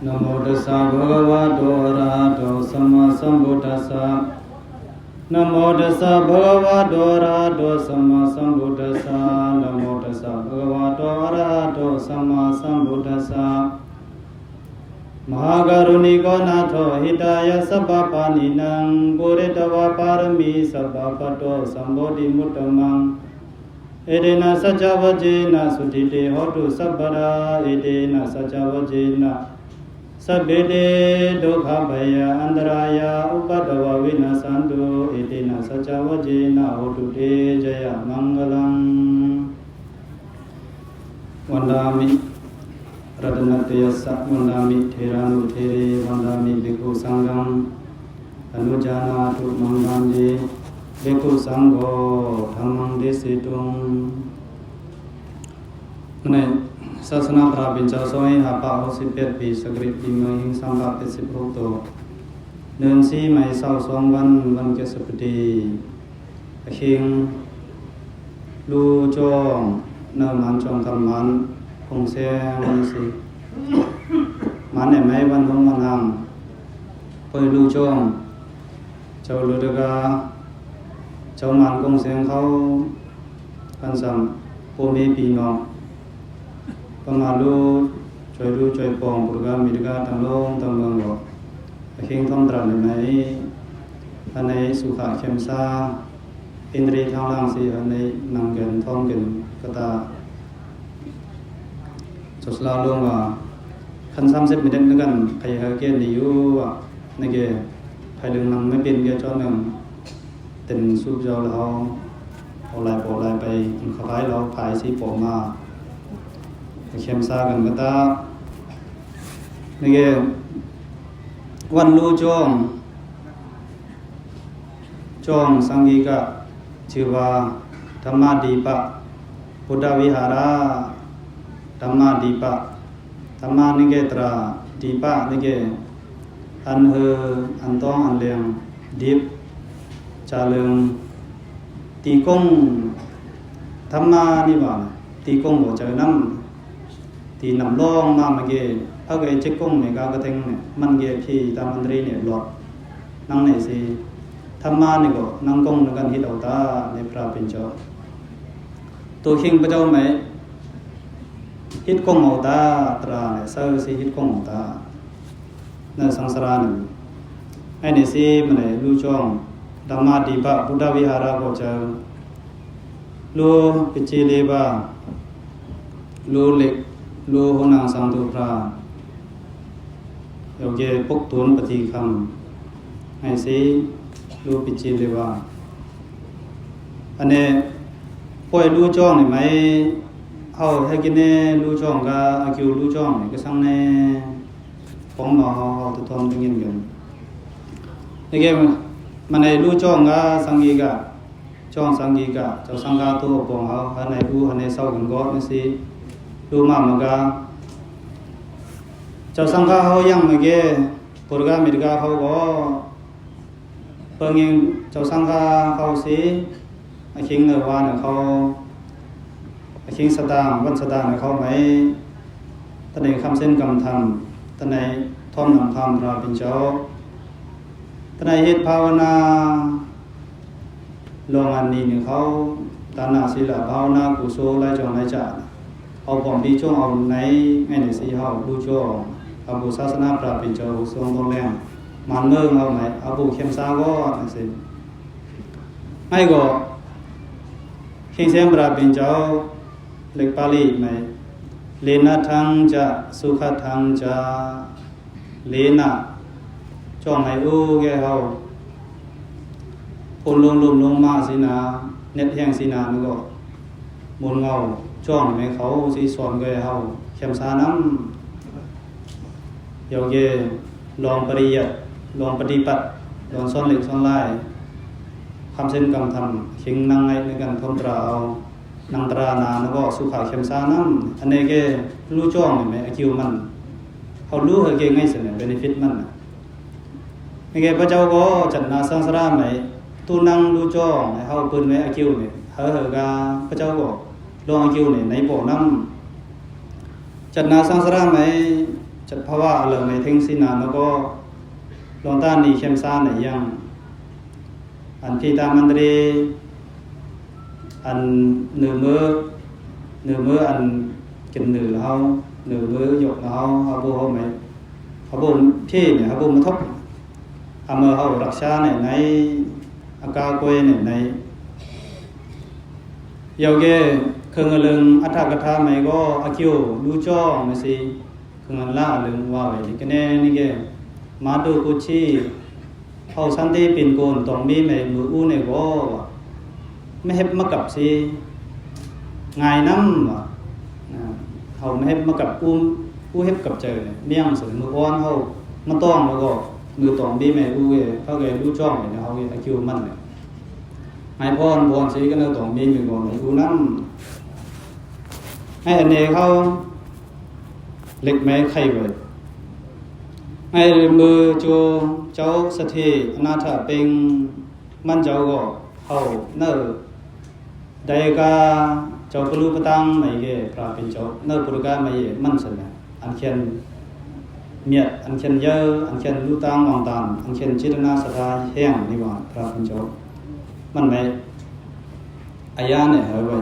นะโมตัสสะภะคะวะโตอะระหะโตสัมมาสัมพุทธัสสะนะโมตัสสะภะคะวะโตอะระหะโตสัมมาสัมพุทธัสสะนะโมตัสสะภะคะวะโตอะระหะโตสัมมาสัมพุทธัสสะมหาการุณิโกนาโถหิตายะสัพพปานินังปุริตวะปารมีสัพพปะโตสัมโพธิมุตตมังเอเดนะสัจจวเจนะสุติเตโหตุสัพพราเอเดนะสัจจวเจนะสัพเพเตทุกขภยอันตรายาอุปัฏฐววินาสันตุเอเดนะสัจจวเจนะโหตุเตจยมังคลังวันดามิรัตนเตยสัพวันดามิเทรานุเทเรวันดามิภิกขุสังฆังอนุจานาตุมังคันเตภิกขุสังโฆธัมมังเดสิตุงในศาสนาพระบิณฑาสอยหาปะ68ปีสกฤตปีเมืองหิงสังฆะ76โตเดือน4ไม้เศร้า2วันเกษตรดีเคียงลูจองเนิมันจองคำมันคงแซงสิมันเนี่ยไม่วันของวันหำปอยลูจองเจ้าลูดกาเจ้ามันคงแซงเขากันสัมโพเมปีนองประมาณลูช่วยปองปุรกามิดกาทั้งโลกทั้งเมืองบ่เคียงท่องตรัสไหมอันในสุขะเข้มซาอินทรีย์ทางล่างสิอันในนังเกินท่องเกินกตาสุสลาลงว่าคัน30มิตรนึกันใครหาเกณฑ์นี่อยู่ว่าในเกภายลึงนังไม่เป็นเกจอนึงเต็นสุบเจ้าแล้วเอาลายไปขายเราขายสิปอมาเข้มซากันกตาในเกวันลูจองสังกีกะชื่อว่าธรรมดีปะพุทธวิหาระธรรมดีปะธรรมนิเกตราดีปะนิเกอันอันต้องอันเลียงดิบจาเลืองตีกงธรรมนี่ว่าตีกงบ่เจอน้ำตีนำลองมาเมื่อกี้เอาไอ้เจ๊กงเนี่ยกากระเทงเนี่ยมันเกพี่ตามมันรีเนี่ยหลอดนั่งไหนสิธรรมะนี่ก็นั่งกงในการฮิตเอาตาในพระเป็นเจ้าตัวคิงพระเจ้าไหมฮิตกงเอาตาตราเนี่ยเซอร์สิฮิตกงเอาตาในสังสารนึงไอ้นี่สิมันไหนรู้จ้องธรรมะดีปะพุทธวิหาระก็เจอรู้ปิจิเลบารู้เล็กรู้หัวนางสังตุพระเดี๋ยวเกปกตุนปฏิคำไอ้สิรู้ปิจิเลบาอันนี้ปล่อยรู้จ้องนี่ไหมเฮาให้กินแน่รู้จ้องกะอาคิวรู้จ้องนี่ก็สังแน่ของมาเฮาทุกทอมตึงยินกันนี่แกมันให้รู้จ้องกะสังกีกะจ้องสังกีกะเจ้าสังฆาตัวปองเฮาอันไหนรู้อันไหนเศร้ากันก็นี่สิรู้มามันกะเจ้าสังฆาเฮายังเมื่อกี้ปุรกามิดกาเฮาก็เปิ้งยังเจ้าสังฆาเฮาสิไอ้คิงเนว่าเนี่ยเขาไอ้คิงสตางวันสตางเขาไหมตอนนี้คำเส้นกรรมธรรมตอนนี้ท่อมนำธรรมพระเป็นเจ้าตอนนี้เหตุภาวนาลงอันนี้เนี่ยเขาตานาศีลภาวนากุศลไล่จงไล่จ่าเอาของที่ช่วงเอาในไอ้เนี่ยสิเฮาดูช่วงเอาบุศาสนาพระเป็นเจ้าทรงตรงแรงมันเมืองเอาไหมเอาบุเข้มซาก็สิไอ้ก็คิงเสียมพระเป็นเจ้าเล็กปาลีไหมเลนะทังจะสุขทังจะเลนะจ้องให้อู้แกเฮาคนลงมาสินะเน็ตแห้งสินะมันก็มนเงาจ้องให้เขาสิสอนแกเฮาเข้มซาน้ำเดี๋ยวแกลองปริยัติลองปฏิบัติลองสอนเล็กสอนลายคำเส้นกรรมทำคิงนั่งในการทำตราเอานังตรานาแล้วก็สุขาเข้มซาน้ำอันนี้แกรู้จ้องไหมคิวมันเขารู้เหรอแกง่ายสุดเนี่ยเบเนฟิตมันนี่แกพระเจ้าก็จัดนาสังสารไหมตูนั่งรู้จ้องให้เขาปืนไหมคิวเนี่ยเหรอกาพระเจ้าก็ลองคิวเนี่ยในบ่อน้ำจัดนาสังสารไหม จัดภาวะเรื่องในเทงสินาแล้วก็ลองต้านนี่เข้มซ่านในยังอันที่ตามันตรีอันเหนือมืออันกินเหนือเฮาเหนือมือยกเฮาบ่เฮาไหมเฮาบ่พี่เนี่ยเฮาบ่มาทบเฮารักษาในอากาโกยในยาวเกคือเรื่องอัตถกถาไหมก็อคิวดูจ้องไม่สิคือมันละเรื่องว่าไว้กันแน่นี่แกมาดูกุชีเฮาสันติปิ่นโกนต้องมีแม่มืออู้เนี่ยก็ไม่เฮ็ดมากับสิง่ายนำว่าเฮาไม่เฮ็ดมากับอู้เฮ็ดกับเจอเนี่ยเมี่ยงสึมืออ่อนเฮามันต้องแล้วก็มือต้องมีแม่อู้เขาก็ดูจ้องเนี่ยเฮาอคิวมันเนี่ยให้พรสิก็ต้องมีมือก่อนอู้นำให้อันนี้เขาเล็กแม้ไข่ไว้ให้มือโจเจ้าสถิอนาถาเป็นมันเจ้าก็เฮาเนอไดกาเจ้าปรุปตังไม่เกพระเป็นเจ้าเนอปรุกาไม่มันซั่นน่ะอันเขียนเมียอันเขียนเยอะอันเขียนรูตังวังตานอันเขียนจิตนาสถาแห่งนี่ว่าพระเป็นเจ้ามันไม่อายาเนี่ยเฮาไว้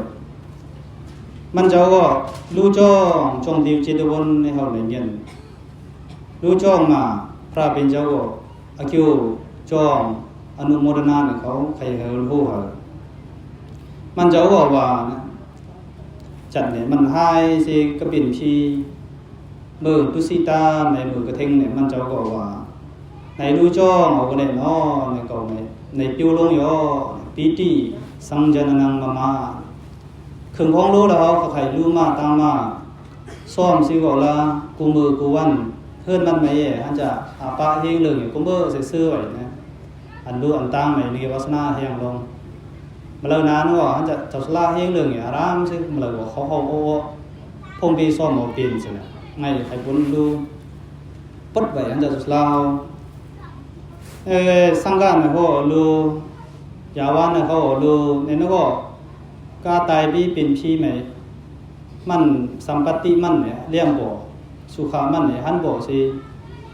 มันเจ้าก็รู้จ้องจงดิวจิตวนในเฮาได้เงินรู้จ้องมาพระเป็นเจ้าก็อคิวจ้องอนุโมทนาให้เขาใครรู้ว่ามันเจ้าก็ว่าจัดเนี่ยมันหายสิกระปิ่นพีมือตุสิตาในมือกระเทงเนี่ยมันเจ้าก็ว่าในรู้จ้องเอาก็ได้เนาะในก็ในปิ้วลงยอปีติสังจนนังมาครึ่งของรู้แล้วเขาใครรู้มาตามมาซ่อมสิก็ละกูมือกูวันเฮือนมันไม่อันจะอาปาเฮงเรื่องกูเบอซื่อๆไว้นะอันรู้อันตามไม่นี่วาสนาแห่งลงมาแล้วนั้นว่าอันจะจัสลาเฮงเรื่องอารามซิมาแล้วเขาโอ้พงปีซ่อมเอาเป็นซินะไงใครพ้นรู้ปดไว้อันจะจัสลาสังฆานเขารู้ยาวันเขารู้ในนั้นก็กาตายปีเป็นพี่ไหมมันสัมปติมันเนี่ยเลี้ยงบ่สุขามันเนี่ยหันบ่สิ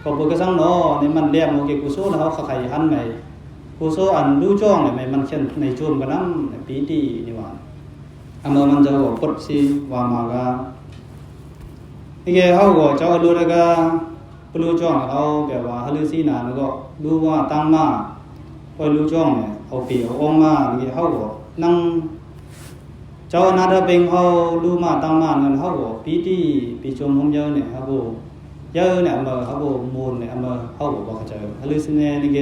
ก็บ่กระสังเนาะนี่มันเลี้ยงโอเคกุศลเฮาใครหันไหมกุศลอันรู้จ้องเนี่ยมันเช่นในจุมกันนำปีตินี่ว่ามันจะบ่ปดสิว่ามากะนี่แกเฮาก็เจ้ารู้แล้วก็ปรู้จ้องเฮาแบบว่าหฤษีนาแล้วก็รู้ว่าตั้งมาคอยรู้จ้องเนี่ยเอาปีเอาออกมานี่เฮาก็นั่งเจ้านาถเป็นเฮารู้มาตั้งมาเงินเฮาบ่ปีติปีชมของเยอะเนี่ยเฮาบ่เยอะเนี่ยเฮาบ่มูลเนี่ยเฮาบ่เข้าใจหรือสิแน่นี่แก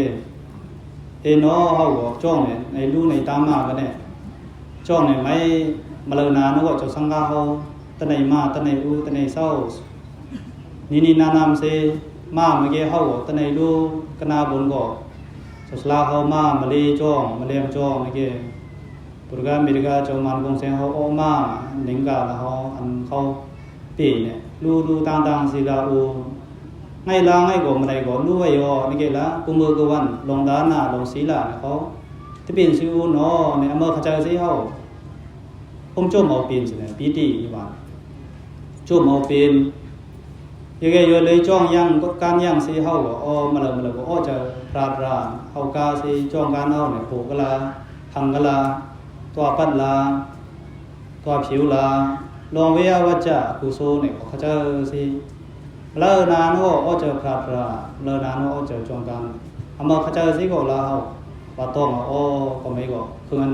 เนาะเฮาก็จ้องเนี่ยในรู้ในตามมาก็เนี่ยจ้องเนี่ยไม่มาเลนาเนาะก็เจ้าสังฆาเฮาตะไหนมาตะไหนรู้ตะไหนเศร้านี่นานำเสมาเมื่อกี้เฮาก็ตะไหนรู้กนาบนก็สสลาเฮามาเลยจ้องมาเลี้ยงจ้องนี่แกปุรกามิรกาเจ้ามันคงเสียงเขาออกมาหนิงกาแล้วเขาอันเขาปีเนี่ยรู้ต่างๆสิลาอูง่ายลาง่ายกว่าอะไรก็รู้ไว้ยอนี่แกละกุมือกุวันลงด้านหน้าลงศีลาเขาที่เป็นสิอูเนาะเนี่ยเมื่อเขาเจอสิเฮาผมโจมเอาเป็นสิเนี่ยปีตินี่ว่าโจมเอาเป็นยังไงอยู่เลยจ้องยังกดการยังสิเฮาก็มาเลยก็จะราเฮากาสิจ้องการเฮาเนี่ยโผกะลาพังกะลาตัวปัดลาตัวผิวลาลองเวียวัจจะกุโซเนี่ยเขาจะสิเลอนานก็จะพระเลอนานก็จะจงกันมาเขาจะสิก็ลาเฮาว่าต้องก็ไม่ก็คือมัน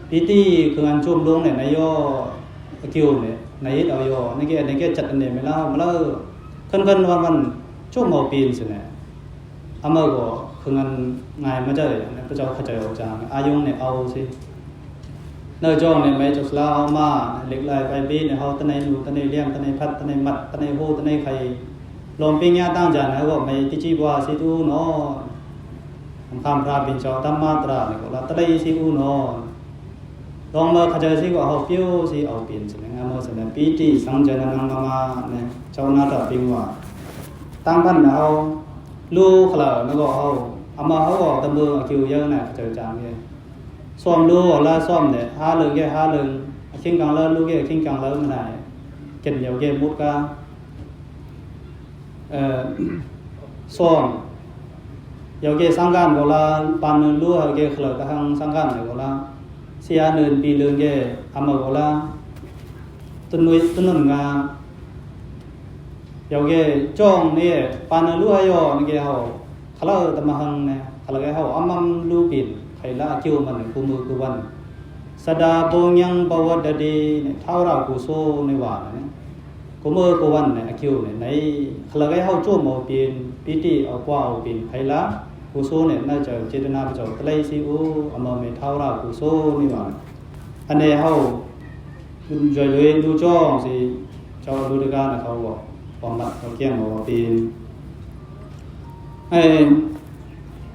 ปีติคือมันจุ่มลงเนี่ยนายคิวเนี่ยนายเอายนี่แกจัดอันเนี่ยไม่ละมาเลขึ้นวันจุ่มเอาปีนสิเนี่ยมาก็คือมันง่ายมาเจอเนี่ยพระเจ้าเขาจะเอาจางอายุเนี่ยเอาสิเนื้อจ้องเนี่ยไม่จะสลาเอามาเหล็กลายไปปีเนี่ยเขาตะในหนูตะในเลี้ยงตะในพัดตะในมัดตะในโหตะในไข่ลมปิ้งยาตั้งจานนะก็ไม่ติจิบัวสิตูเนาะคำพระบินเจ้าตั้มมาตราเนี่ยก็ละตะไลสิอูเนาะลองมาขจายสิก็เอาเปี้ยวสิเอาเปลี่ยนสิงามสิเนี่ยปีติสังเจนังมาเนี่ยเจ้านาตปิงว่าตั้งพันเอาลูกขล่าแล้วก็เอามาเขาก็ตะมือคิวเยอะเนี่ยเจอจางเนี่ยซ่อมรู้ละซ่อมเนี่ยหาเรื่องแกหาเรื่องคิงกังเลิศรู้แกคิงกังเลิศมันได้เก็บเดี๋ยวแกมุดกา ซ่อมยาวเกสังการโบราณปานลัวเกขลกะหังสังการโบราณเสียเนินปีเลืองเกอำโบราณตุนุยตุนุนงายาวเกจ้องนี่ปานลัวยอนี่เกเฮาขลตะมหังนะขลกะเฮาอำมัมลูปินไขละคิวมันกุมือกุวันสดาโบยังบวดดีเนี่ยเท่ารากุโซในว่านะกุมือกุวันเนี่ยคิวเนี่ยในขลกะเฮาจ้วมเอาเป็นปิติเอากว่าเอาเป็นไขละกุโซเนี่ยน่าจะเจตนาไปจากไลซิโออำมาเมเท่ารากุโซนี่ว่าอันนี้เฮาจอยเลยดูจ้องสิเจ้าดูดกานะเขาบอกความบัดเขาเกี่ยงบอกว่าเป็น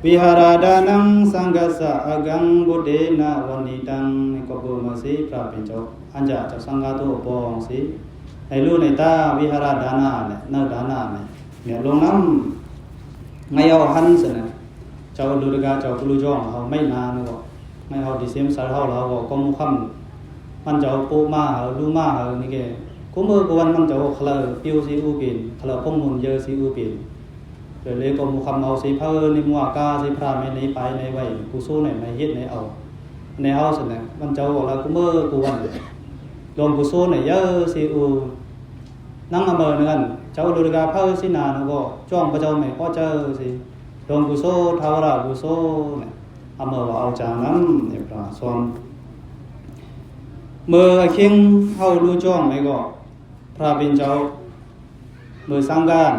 วิหาราดานังสังกัสสะอกังบุเดนะวันนิตังก็บ่มาสิพระเป็นเจ้าอันจะเจ้าสังฆาโตปองสิในรู้ในตาวิหาราดานะเนี่ยนาดานะเนี่ยลงน้ำไงเอาหันซะนะเจ้าดูดกาเจ้าผู้รู้จ้องเขาไม่นานก็ไม่เอาดิเซมสารเฮาเราก็กมุค่ำมันจะปูมาหาลูมาหานี่แกกุมือกวนมันจะคลปิวสิอูปินคลพงมุนเยอะสิอูปินเลยก็มุคำเอาสิเพิ่นในมัวกาสิพระแม่ในไปในไว้กูสู้ในเฮ็ดในเอาในเฮาซั่นน่ะมันเจ้าบอกแล้วกุมือกวนรวมกูสู้ในเยอะสิอูนั่งอำเภอนั่นเจ้าดูกาเพิ่นสินาเนาะก็จ้องพระเจ้าแม่ก็เจอสิรวมกูสู้ทาวรากูสู้เนี่ยอำเภอว่าเอาจางนั้นเนี่ยพระสอนเมื่อคิงเฮารู้จ้องไหมก็พระเป็นเจ้าเมื่อสังการ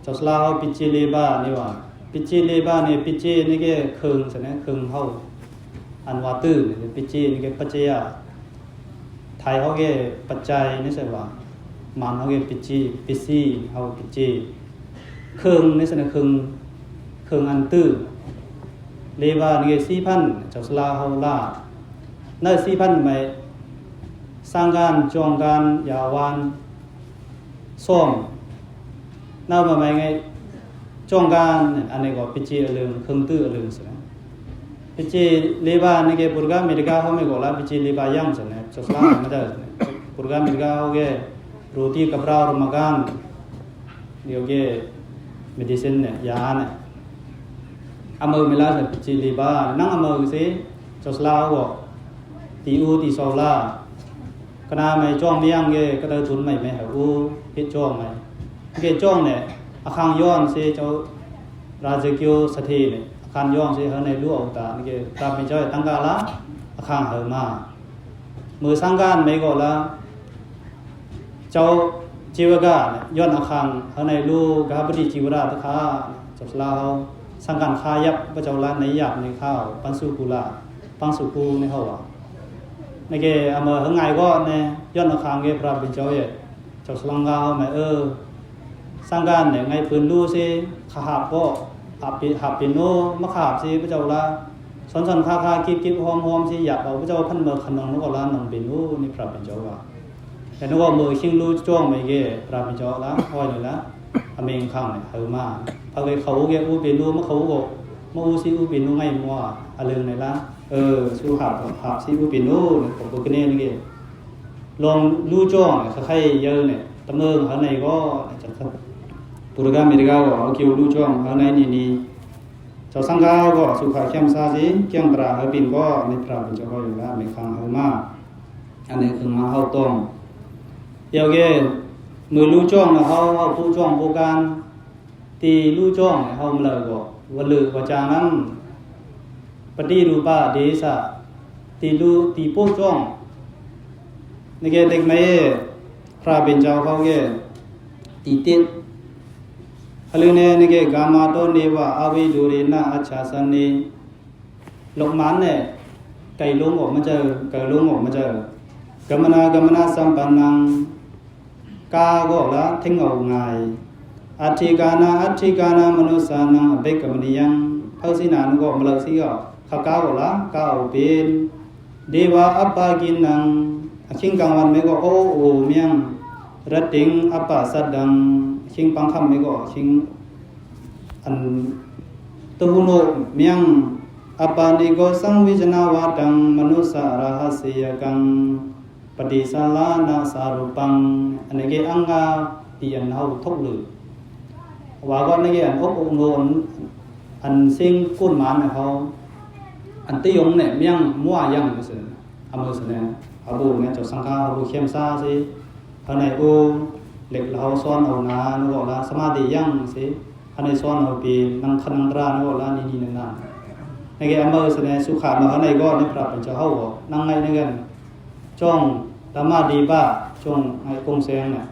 เจ้าสลาเฮาปิจิเลบานี่ว่าปิจิเลบานี่ปิจินี่แกครึ่งซะนะครึ่งเฮาอันว่าตื้อนี่ปิจินี่แกปัจจัยไทยเฮาแกปัจจัยนี่ใช่ว่ามันเฮาแกปิจิปิซีเฮาปิจิครึ่งนี่ซะนะครึ่งอันตื้อเลบานี่แก 4,000 เจ้าสลาเฮาลานั่น 4,000 หมายสร้างการจองการยาวานซ่อมน่ามาหมายไงจองการอันนี้ก็ปิจิเรื่องครึ่งตื้อเรื่องซะนะปิจิเลบานี่แกปุรกาอเมริกาเฮาไม่ก็ละปิจิเลบายังซะนะจสลามาได้ปุรกาอเมริกาเฮาแกโรตีกับเรารมกันเดี๋ยวแกเมดิซินเนี่ยยาเนี่ยอเมริกาปิจิเลบานั่งอเมริกาสิจสลาก็ตีอูตีซอลาคณะไม่จ้องไม่ยังเกก็ได้ทุนไม่หาอูพิจ้องไม่เกจ้องเนี่ยอาคารย้อนสิเจ้าราชกิโยสถีเนี่ยอาคารย้อนสิเฮาในรู้เอาตานี่เกตามไม่จ้อยตั้งกาละอาคารเฮามามือสังการไม่ก็ละเจ้าจีวกะย้อนอาคารเฮาในรู้กาบดีจีวราตะคาเจ้าลาเฮาสังการคายับพระเจ้าละในยับในข้าวปันสุกุลาปังสุกูในเฮาว่าในเกอเมอหงายก็เนี่ยย้อนอาคารเกพระเป็นเจ้าเจ้าสลังกาแม่สร้างการเนี่ยไงพื้นรู้สิขาบก็หับปิโนมะขาบสิพระเจ้าละสอนคากิบหอมสิอยากเอาพระเจ้าพันเมอขนมนก็ละนำเป็นรู้นี่พระเป็นเจ้าว่าแต่นึกว่ามือชิงรู้จ้องไม่เกพระเป็นเจ้าละห้อยนี่ละอเมงข้างเนี่ยเฮามาพอเขาเกอูเป็นรู้มะเขาก็มะอูสิอูเป็นรู้ไงมัวอะเรื่องไหนละสู้หับสิอูเป็นรู้ผมก็เนี่ยนี่เกลองรู้จ้องใครเยอะเนี่ยตะเมืองเฮาในก็จังซั่นปุรกาอเมริกาก็เอาคิวรู้จ้องเฮาในนี่เจ้าสังฆาก็สุขะเข้มซาสิเกียงตราเฮาปินก็ในพระเป็นเจ้าก็อยู่ละไม่คังเฮามาอันนี้คือมาเฮาต้องเดี๋ยวเกมือรู้จ้องเฮาผู้จ้องผู้การตีรู้จ้องเฮามาเลยก็วลึกว่าจางนั้นปฏิรูปะเดสะตีรู้ตีโป้จ้องนี่แกเด็กไม่พระเป็นเจ้าเขาแกตีติดอะไรเนี่ยนี่แกกามาโตเนวะอาวิดูเรนะอัจฉาสันเนลงมันเนี่ยไก่ลงออกมาเจอไก่ลงออกมาเจอกมนาสัมปันนังกาก็ละทิ้งเอาง่ายอัตถิกานะมนุสานังอเบกมณียังเท่าสินานก็มาเลยสิก็ข้าก้าวละก้าวเป็นเดวะอัปปากินังคิงกังวันไม่ก็โอเมียงรัดดิงอัปปะสัดดังคิงปังคำไม่ก็คิงอันตุหุโนเมียงอัปปานิโกสังวิจนาวาดังมนุสาราหสิยกังปฏิสาลานาสารุปังอันนี้อังกาที่อันเฮาทบลือ ว่าก็นี่อันอบองโนอันซิงกุ้นหมานเขาอันติยงเนี่ยเมียงมั่วยังซื่ออำเภอสะแนอาบูเนี่ยเจ้าสังฆาบูเข้มซ่าสิภายในอูเหล็กเราซ้อนเอานานึกออกละสมาธิยังสิภายในซ้อนเอาปีนังคันตรานึกออกละนี่นั่นในแกอำเภอสะแนสุขามาภายในก็ในพระเป็นเจ้าเฮาบ่นั่งไงนึกันจ้องธรรมะดีบ้าจ้องให้กงเสียงเนี่ย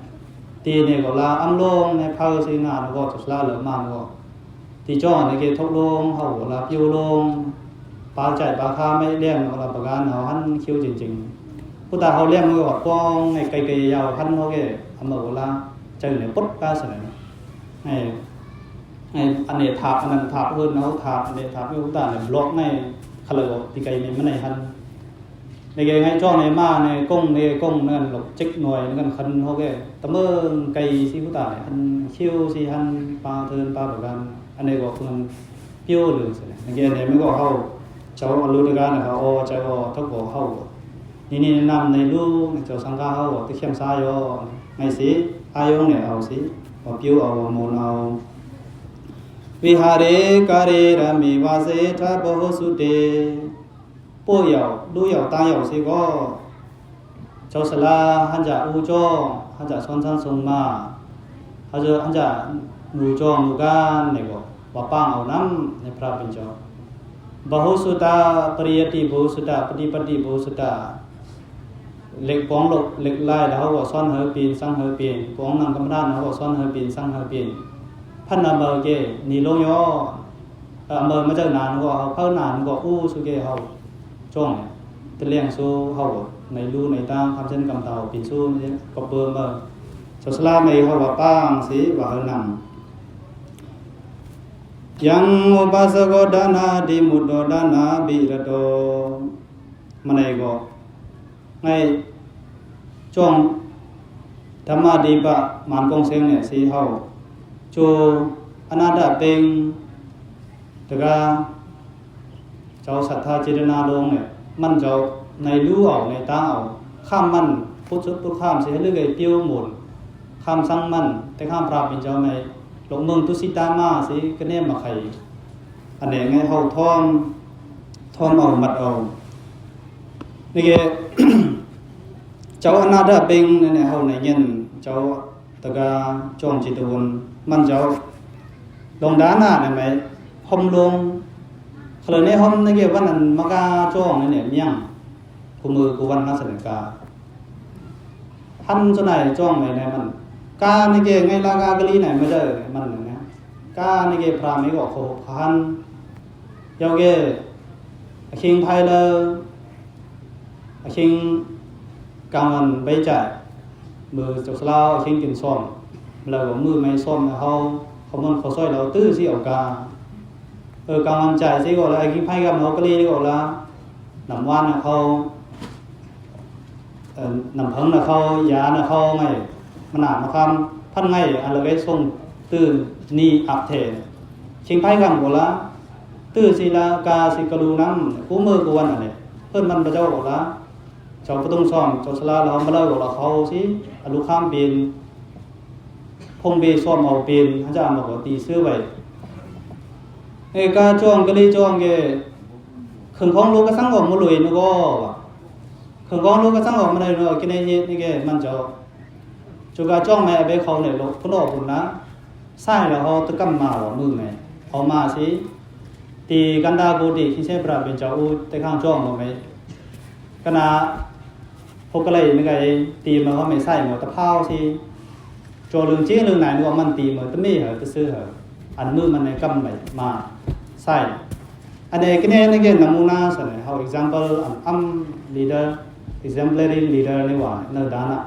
ตีเนี่ยก็ลาอำลงในภาคสิงานก็จะสลาเหลือมาก็ที่จ้องในแกทกลงเฮาลาปิวลงปาใจปาคาไม่เลี้ยงก็ลาประการเฮาหันคิวจริงๆผู้ตาเฮาเลี้ยงมันก็ป้องไอ้ไกลๆยาวพันเฮาแกอำเภอก็ลาใจเนี่ยปุ๊บกาสนะให้อันนี้ถาบอันนั้นถาบเอิ้นเฮาถาบอันนี้ถาบผู้ตาเนี่ยบล็อกในคลอที่ไกลนี่มันในหันในแกไงจ้องในมาในกงนั่นหลบจิกหน่วยนั่นคันเฮาแกตะเมิงไกลสิผู้ตาอันคิวสิหันปาเทินปาประกันอันนี้ก็คือเปียวเลยสิในแกเนี่ยมันก็เฮาเจ้าอรุณการนะครับอ๋อเจ้าทักบ่เฮานี่นำในรูเจ้าสังฆาเฮาตะเข้มซ้ายอไงสิอายงเนี่ยเอาสิบ่เปียวเอาโมนเอาวิหาเรกาเรระมิวาเสทะโพสุเตป่วยเอาดูเอาตายเอาสิก็เจ้าสลาหันจะอูจ้อหันจะซ้อนซันสงมาหันจะนูจ้อนูกานเนี่ยก็ว่าปางเอานำในพระเป็นเจ้าบหุสุตาปริยติบหุสุตาปฏิปฏิบหุสุตาเล็กป้องลกเล็กลายแล้วเฮาก็ซ้อนเฮอปีนสังเฮอปีนป้องนำกำราเฮาก็ซ้อนเฮอปีนสังเฮอปีนพันนาเบอเกนี่ลงยอเมื่อมาจากนานก็เฮาเข้านานก็อู้สุเกเฮาจ้องตะเลียงสู้เฮาในรูในตางคำเช่นกำเตาปีนสู้นี่ก็เบิ่มมาศาสนาไม่เฮาว่าปางสิว่าเฮานำยังอุปาสกดานาดิมุตโตดานาบิระโตมันไอ้ก็ไงจ้องธรรมะดีปะมานกงเสียงเนี่ยสิเฮาจูอนาถเต็งตะกาเจ้าศรัทธาเจตนาลงเนี่ยมันเจ้าในรู้เอาในตาเอาข้ามมันพุทธพุทธข้ามสิให้เรื่อยๆเปียวหมดข้ามสังมันแต่ข้ามพระเป็นเจ้าในหลงเมืองตุสิตามาสิก็แน่มาไขอันนี้ไงเฮาท่องเอามัดเอานี่แก เจ้าอนาถเต็งเนี่ยเฮาในเงินเจ้าตะกาจ้องจิตวนมันเจ้าลงด้านหน้าได้ไหมหอมลงคลในหอมในเกี่ยววันนั้นมากาจ้องเนี่ยเมียงคู่มือคู่วันมาแสดงกาพันจนไหนจ้องในมันกาในเกี่ยวไงลากากะลีไหนมาเจอมันนะกาในเกี่ยวพรามนี่ก็โคพันยาวเกี่ยวคิงไพเลคิงกางวันไปจ่ายมือจกสลาวคิงกินซ้อมแล้วก็มือไม่ซ้อมเขามันเขาซอยเราตื้อสิเอากากางวันจ่ายสิก็แล้วไอ้กินไผกับเฮาก็ลีก็แล้วน้ำหวานน่ะเขาน้ำเพิงน่ะเขายาน่ะเขาไงมันน่ะมาคำพันไงอันละไว้ส่งตื้อนี่อับเทชิงไผกับก็แล้วตื้อสิลากาสิกะดูน้ำคู่มือกูวันน่ะเนี่ยเพิ่นมันพระเจ้าก็แล้วเจ้าบ่ต้องซ้อมเจ้าสลาเรามาเล่าก็เขาสิอลูกข้ามปีนพงเบซ้อมเอาปีนอาจารย์บอกว่าตีซื้อไว้กาจ้องก็เลยจ้องแกเครื่องของลูกก็สั่งออกมาเลยนก็เครื่องของลูกก็สั่งออกมาเลยเนาะกินได้นี่แกมันเจ้าจุกาจ้องแม่ไปเขาเนี่ยลูกพุ่นออกพุ่นนะใส่แล้วเฮาตะกำมาว่ามือแม่เอามาสิตีกันดาโกติที่ใช้ปราบเป็นเจ้าอูแต่ข้างจ้องบ่แม่กะนาพกอะไรนี่ไงตีมาเขาไม่ใส่หมดตะเผาสิโจลึงจี้ลึงไหนนึกว่ามันตีเหมือนตะมี่เหรอตะซื้อเหรออันมือมันในกำไหนมาใส่อันนี้ก็เนี่ยนี่นามูนาใช่ไหม how example leader exemplary leader นี่ว่าเนื้อด้านน่ะ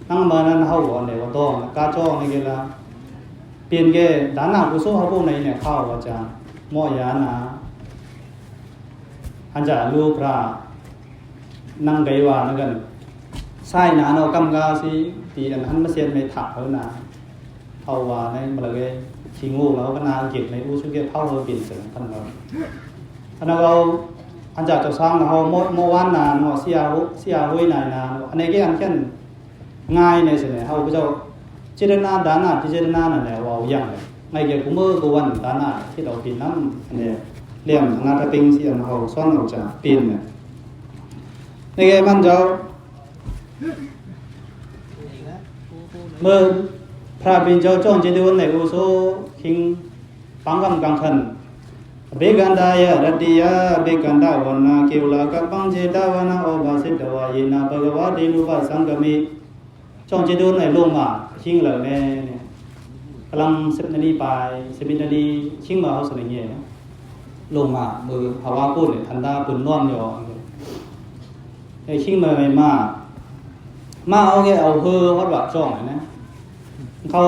นั่งมานั้นเขาบอกเนี่ยว่าต้องกาจ้องนี่ก็ละเปลี่ยนแกด้านหน้ากุศลเขาพวกนี้เนี่ยเข้าว่าจะหม้อยานะอันจะลูกพระนั่งไกว่านั่นกันใส่หนาเนาะกำกาสิตีอันหันมาเสียนไม่ถักเฮานะเฮาว่าในบ่เลยชิงูแล้วก็นาเก็บในอุสุเกเฮาเฮาปิ่นเสิพันเราอันนั้นเราอันจะเจ้าสร้างเฮาโมวันนาเนาะเสียห้วยนายนาอันนี้ก็อันแค่ง่ายในสิเนี่ยเฮาพระเจ้าเจตนาดานะที่เจตนานั่นแหละว่าอย่างเลย ngay cái cũng mơ của anh ta nè thì đầu pin lắm này liền thằng ta pin thì anh hậu xoắn hậu trả pin này này cái ban đầu mơพระบินเจ้าจ้องเจดีย์วันไหนอุโสคิงปังกำกังขันเบกันดายะรัตติยะเบกันดาวนาเกวลากับปังเจดาวนาโอบาสิตวายนาภะคะวะเดนุปะสังฆมิจ้องเจดีย์วันไหนลงมาชิงเลยแม่กำลัง10 นาทีไป11 นาทีชิงมาเขาสนิทเนี่ยลงมามือภาวะพูดเนี่ยทันตาปุ่นน่วมอยู่ไอ้ชิงมาไม่มาเอาแค่เอาเฮือวัดว่าจ้องนะเขา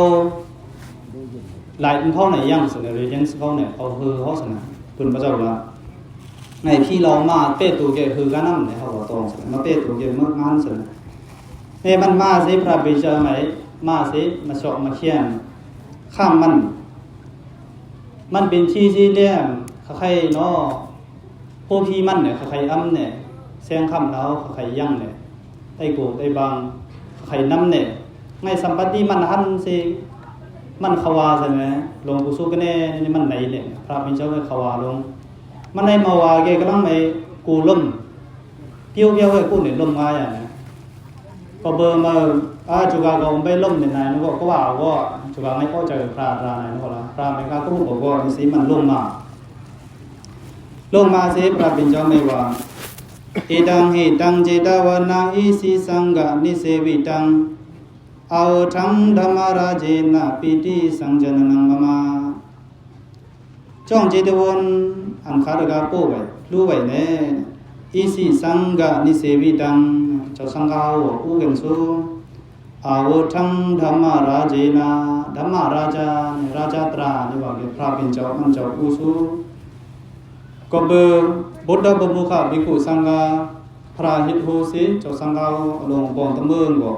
หลายเขาไหนยังสนเลยยังเขาเนี่ยเอาเฮือเขาสนะปุ่นพระเจ้าละไงพี่เรามาเป้ตัวแกเฮือกันนั่นเนี่ยเขาบอกตรงสนะมาเป้ตัวแกเมื่องานสนะเนี่ยมันมาสิพระบิดาไหมมาสิมาสอบมาเขียนข้ามมันเป็นที่เลี้ยงใครเนาะพวกพี่มันเนี่ยใครอ้ำเนี่ยแซงคำแล้วใครยั่งเนี่ยไอ้โกไอ้บางใครน้ำเนี่ยไงสัมปติมันหันสิมันขวาใช่ไหมลงกุศลกันเนี่ยนี่มันไหนเนี่ยพระมินเจ้าไปขวาลงมันในมาวาแกก็ต้องไปกูล่มเปี้ยวไอ้กูเนี่ยล่มง่ายอ่ะนะพอเบอร์มาจุกากองไปล่มเนี่ยนายนึกว่าก็ว่าจุกาไม่เข้าใจพระนายนึกว่าพระไม่กล้าก็บอกว่าสิมันล่มมาสิพระบินเจ้าไม่ว่าเอตังหิตังเจตาวนาอิสิสังกะนิเสวิตังเอาทังธรรมราเจนะปิติสังจนนังมะมาจ้องเจตวนอันคาตกาโป้ไว้รู้ไว้แน่อิสิสังกะนิเสวิตังเจ้าสังฆาวอุเกนสูเอาทังธรรมราเจนะธรรมราชาตรานี่ว่าพระเป็นเจ้ามันเจ้าอุสูก็เบอบุตรบุคคลภิกขุสังฆาพระหิตโหสิเจ้าสังฆาลงบองตะเมืองก็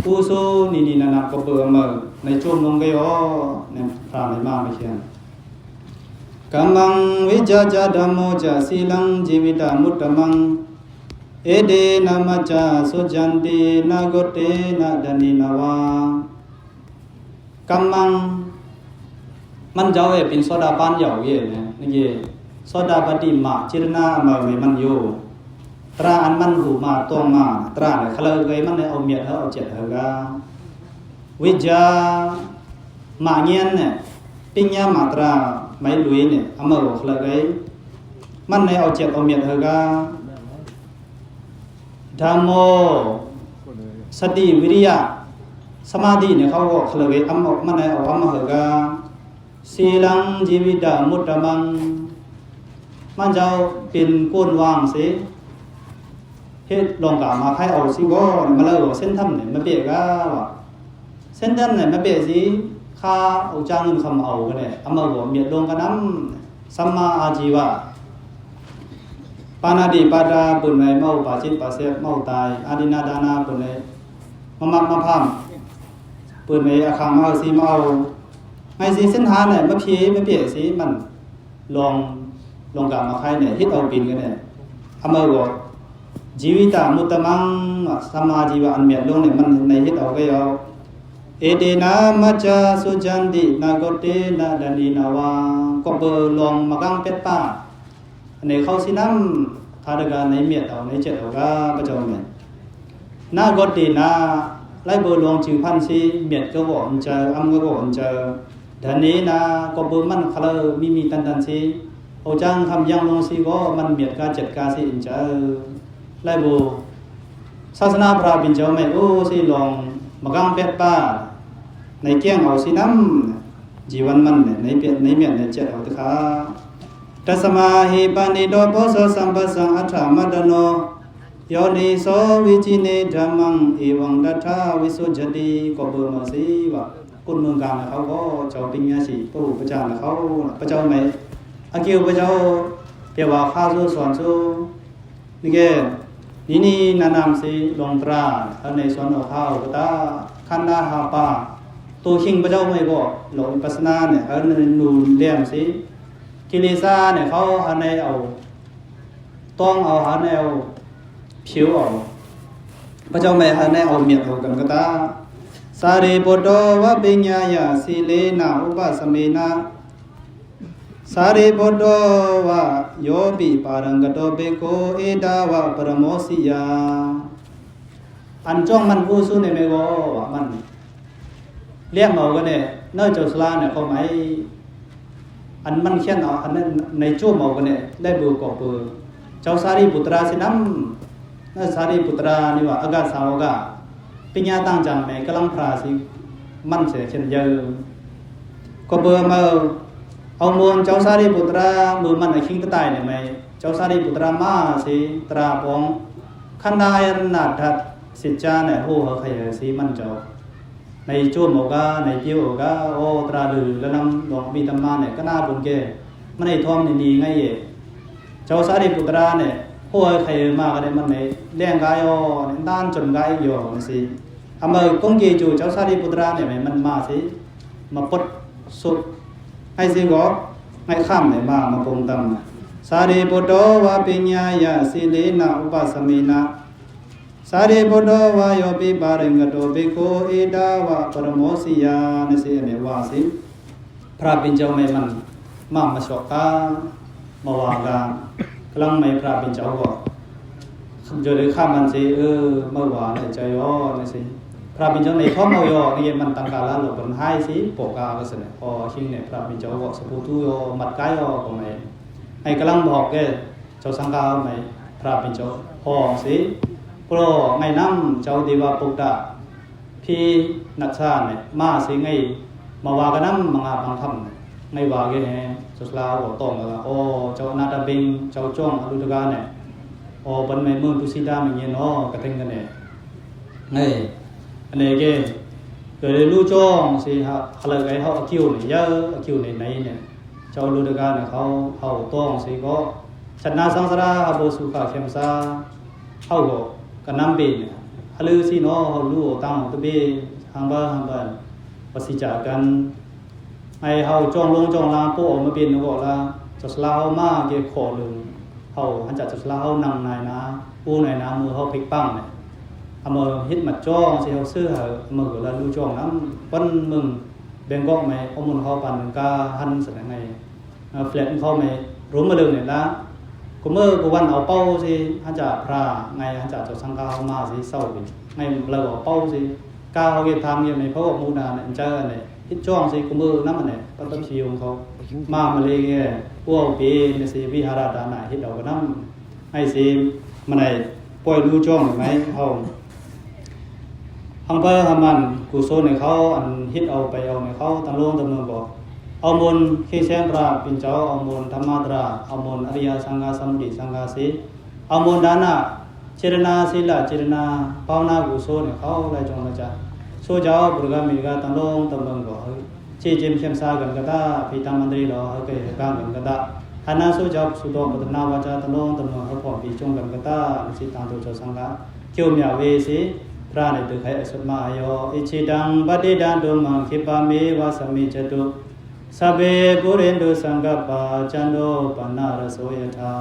อุโสนี่นาก็เบอมาในช่วงลงก็ย่อเนี่ยพระในมาไม่เขียนกัมมังวิจาจาธัมโมจาสีลังจีวิตามุตตมังเอเดนามัจจาสุจันตินาโกเตนะดานินาวากัมมังมันเจ้าเป็นโสดาบันเหย่าเย่เนี่ยนี่โสดาปฏิมาจิรณามาเวมันโยตราอันมันหูมาตวงมาตราเนี่ยเขาเลยมันเนี่ยเอาเมียเอาเจ็ดเหรอกาวิจามาเงียนเนี่ยปิญญามาตราไม่ลุยเนี่ยเอามาบอกเขาเลยมันเนี่ยเอาเจ็ดเอาเมียเหรอกาธัมโมสติวิริยะสมาธิเนี่ยเขาบอกเขาเลยเอามันเนี่ยเอามาเหรอกาสีลังจีวิตามุตตมังมันจะเป็นก้นวางสิเฮ็ดลองกล่าวมาใครเอาสิก็มาเลยว่าเส้นทำเนี่ยมาเปียกว่าเส้นทำเนี่ยมาเปียสิค่าเอาจ้างเงินคำเอากันเนี่ยเอามาบอกเมียดลงกันน้ำสัมมาอาชีวะปานาดิปาดาปุณในเมาป่าจิตป่าเสพเมาตายอาดินาดานาปุณในมาพามปุณในอาคังมาเอาสิมาเอาไงสิเส้นทางเนี่ยมาเพียมาเปียสิมันลองกล่าวมาใครเนี่ยฮิตเอาปินกันเนี่ยเอามาบอกจีวิตามุตตมังสัมมาจีวะอันเมียลงเนี่ยมันในฮิตเอาก็ยาวเอเดนามัจจาสุจันตินาโกเตนะดานีนาวาก็เบอร์ลองมากังเป็ดป้าในเขาสิน้ำทาดกาในเมียเอาในเจ็ดเอาก็ประจงเนี่ยนาโกเตนะไล่เบอร์ลองจือพันสิเมียก็บอกเจออัมก็บอกเจอดานีนะก็เบอร์มันเขาเลยมีตันสิเอาจังทำยังลงสิก็มันเมียดกาเจ็ดกาสิอินเจอไล่บูศาสนาพระบินเจ้าไม่โอ้สิลองมากังเป็ดป้าในเกี้ยงเอาสิน้ำจีวันมันเนี่ยในเปียในเมียในเจ็ดเอาตะขาตัสมาหิปานิโดโพโสสัมปสังอัฏฐมัดโนโยนิโสวิจิเนธัมมังเอวังดัทธาวิสุจติก็เบอร์มาสิว่าคนเมืองกลางเขาก็เจ้าปิญญาสีปู่พระเจ้าเขาพระเจ้าไม่อาเกี่ยวพระเจ้าเปียว่าข้าสู้สอนสู้นี่แกนี่นานามสิลงตราอันในสอนเอาข้าวก็ตาขันดาหาปาตัวชิงพระเจ้าไม่บอกหลงปัสนาเนี่ยอันในนูเลี้ยมสิกิเลสาเนี่ยเขาอันในเอาต้องเอาอันในเอาผิวเอาพระเจ้าไม่อันในเอาเมียดเอากันก็ตา สารีปุตโตวะปิญญายะสีเลนะอุปสเมนะสารีปุตโตวะโยปิปารังกโตเบโกเอดาวะปรโมสิยาอันจ้องมันผู้สู้ในเมโกวะมันเรียกเอากันเนี่ยเนื้อเจ้าสลาเนี่ยเขาไม่อันมันเขียนเอาอันนั้นในโจ้เอากันเนี่ยได้บูกอบบูเจ้าสารีปุตราสิน้ำนั่นสารีปุตรานี่ว่าอากาศสาวกะปิญญาตั้งจังไหมกำลังพราสิมันเสียเช่นเยอะก็เบอร์มาเอามวลเจ้าสารีปุตรามือมันไอ้คิงตะตายเนี่ยไหมเจ้าสารีปุตรามาสิตราปองขันดายนาดัดสิจาเนี่ยโหเขาขยายสิมันเจ้าในโจ้หมกะในเจียวกะโอตราดือแล้วนำดอกมีตำมาเนี่ยก็น่าบุญเกมันในท้องนี่ไงเย่เจ้าสารีปุตราเนี่ยโหใครมากันเนี่ยมันในเลี้ยงกายอ๋อด้านจนกายอยู่มันสิทำไมกงกีจูเจ้าสารีปุตราเนี่ยมันมาสิมาปดสุดให้สิก็ให้ข้ามเนี่ยมาปงตำสารีปุตโตวะปิญญายะสีเลนะอุปสเมนะสารีปุตโตวะโยปิปาริงกโตเบโกเอดาวะปรโมสิยาเนี่ยสิเนี่ยว่าสิพระปิญเจ้าไม่มันมาชกกามาวางกากำลังไม่พระปิญเจ้าก็จะเลยข้ามมันสิเมื่อวานเนี่ยใจย่อเนี่ยสิพระปิญเจ้าในท้องเอาย่อนี่มันตั้งกาลหลบเป็นให้สิปกกาก็เสนอพอชิงเนี่ยพระปิญเจ้าก็สปูตุย่อมัดกายย่อก็ไม่ให้กำลังบอกแกเจ้าสังกาไม่พระปิญเจ้าพอสิเพราะไงน้ำเจ้าดีว่าปุกตะพี่นักชาเนี่ยมาสิไงมาว่ากันน้ำมังอาบังคำไงว่าแกเนี่ยสุดแล้วก็ต้องว่าโอ้เจ้านาตาบิงเจ้าจ้องอรุณกาเนี่ยโอ้บนไม่มือตุสิดาไม่เงี้ยเนาะกระทิงกันเนี่ยไงอันนี้แกเกิดรู้จ้องสิฮะอะไรไงเขาคิวเนี่ยเยอะคิวเนี่ยไหนเนี่ยเจ้าอรุณกาเนี่ยเขาต้องสิก็ชนะสังสาราอาโบสุขาเข้มซาเขาก็กันน้ำเบนเนี่ยฮัลโหลสิเนาะเขารู้ตั้งตัวเบหางบ้านภาษีจากกันไอ้เขาจ้องลงจ้องลางโป้ออกมาเป็นก็ละจัสลาเขามาเกี่ยขอเลยเขาหันจากจัสลาเขานั่งนายนะปูนายนะมือเขาพลิกปั้งเนี่ยเอามือฮิตมาจ้องสิเขาซื้อเหรอมือละรู้จ้องน้ำปั้นมึงเบงก็ไม่ข้อมูลเขาปั่นกาหันสักไงแฟลตเขาไม่รู้มาเลยเนี่ยละกูเมื่อกูวันเอาเป้าสิฮันจ่าพระไงฮันจ่าจะสังกาเขามาสิเศร้าบิไงเราเอาเป้าสิก้าวเขาเก็บทำยังไงเพราะว่ามูนาเนี่ยเจอเนี่ยฮิตจ้องสิกูเมื่อน้ำมันเนี่ยต้นชีของเขามาเลยไงพวกปีเนี่ยสิวิหารดานาฮิตเอาก็น้ำไอ้สิมันไหนปล่อยรู้จ้องไหมเขาฮังเปอร์ฮัมมันกูโซนในเขาอันฮิตเอาไปเอาในเขาตั้งโลงตั้งเมืองบอกเอามนเขเชนปราปินเจ้าเอามนธรรมะตราเอามนอริยสังฆสมุติสังฆสีเอามนดานะเจรณาศีลเจรณาภาวนากุศลเนี่ยเขาได้จงละจ้ะโซเจ้าบุรกามีกาตั้งลงตั้งเมืองก็เจเจมเข้มซากันก็ได้พิธามันดีหรอเขาเกยกางกันก็ได้ท่านนั้นโซเจ้าสุดองปัตนาวาจาตั้งลงตั้งเมืองเขาพร้อมปีจงกันก็ได้สิตามตัวเจ้าสังฆเกี่ยวมีเวสีพระในตึกให้อสุมาโยอิชิดังบัดดิดันตุมังคิปามีวาสมิจตุสัพเพปุเรนตุสังกัปปะจันโทปนารโสยธา